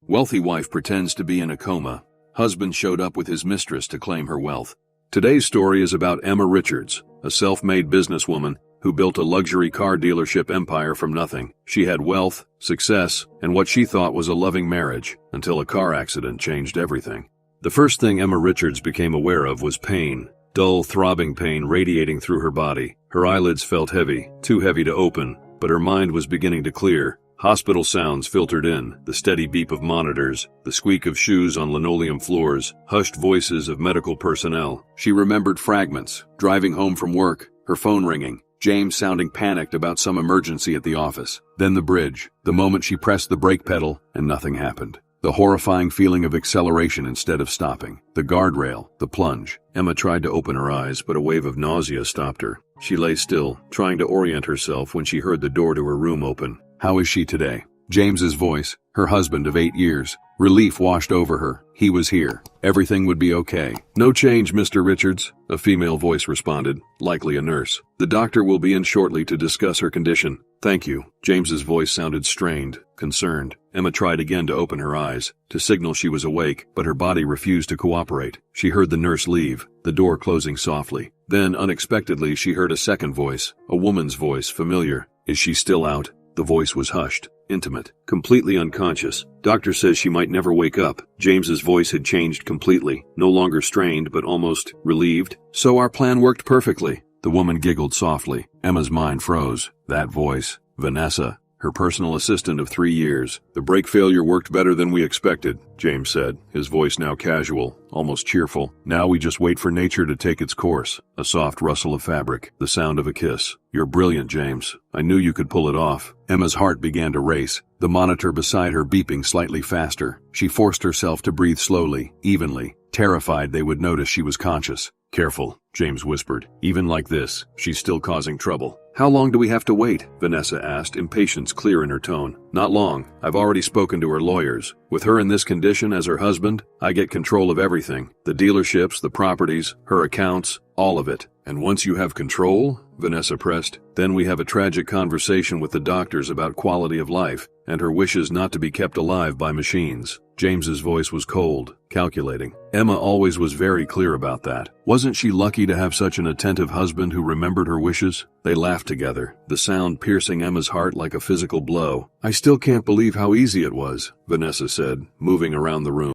Wealthy wife pretends to be in a coma. Husband showed up with his mistress to claim her wealth. Today's story is about Emma Richards, a self-made businesswoman who built a luxury car dealership empire from nothing. She had wealth, success, and what she thought was a loving marriage, until a car accident changed everything. The first thing Emma Richards became aware of was pain. Dull, throbbing pain radiating through her body. Her eyelids felt heavy, too heavy to open, but her mind was beginning to clear. Hospital sounds filtered in, the steady beep of monitors, the squeak of shoes on linoleum floors, hushed voices of medical personnel. She remembered fragments, driving home from work, her phone ringing, James sounding panicked about some emergency at the office. Then the bridge, the moment she pressed the brake pedal and nothing happened. The horrifying feeling of acceleration instead of stopping. The guardrail, the plunge. Emma tried to open her eyes, but a wave of nausea stopped her. She lay still, trying to orient herself when she heard the door to her room open. How is she today? James's voice, her husband of 8 years. Relief washed over her. He was here. Everything would be okay. No change, Mr. Richards, a female voice responded, likely a nurse. The doctor will be in shortly to discuss her condition. Thank you. James's voice sounded strained, concerned. Emma tried again to open her eyes, to signal she was awake, but her body refused to cooperate. She heard the nurse leave, the door closing softly. Then, unexpectedly, she heard a second voice, a woman's voice, familiar. Is she still out? The voice was hushed, intimate, completely unconscious. Doctor says she might never wake up. James's voice had changed completely, no longer strained but almost relieved. So our plan worked perfectly. The woman giggled softly. Emma's mind froze. That voice, Vanessa, her personal assistant of 3 years. The brake failure worked better than we expected, James said, his voice now casual, almost cheerful. Now we just wait for nature to take its course. A soft rustle of fabric, the sound of a kiss. You're brilliant, James. I knew you could pull it off. Emma's heart began to race, the monitor beside her beeping slightly faster. She forced herself to breathe slowly, evenly, terrified they would notice she was conscious. Careful, James whispered. Even like this, she's still causing trouble. How long do we have to wait? Vanessa asked, impatience clear in her tone. Not long. I've already spoken to her lawyers. With her in this condition as her husband, I get control of everything. The dealerships, the properties, her accounts, all of it. And once you have control, Vanessa pressed, then we have a tragic conversation with the doctors about quality of life, and her wishes not to be kept alive by machines. James's voice was cold, calculating. Emma always was very clear about that. Wasn't she lucky to have such an attentive husband who remembered her wishes? They laughed together, the sound piercing Emma's heart like a physical blow. I still can't believe how easy it was, Vanessa said, moving around the room.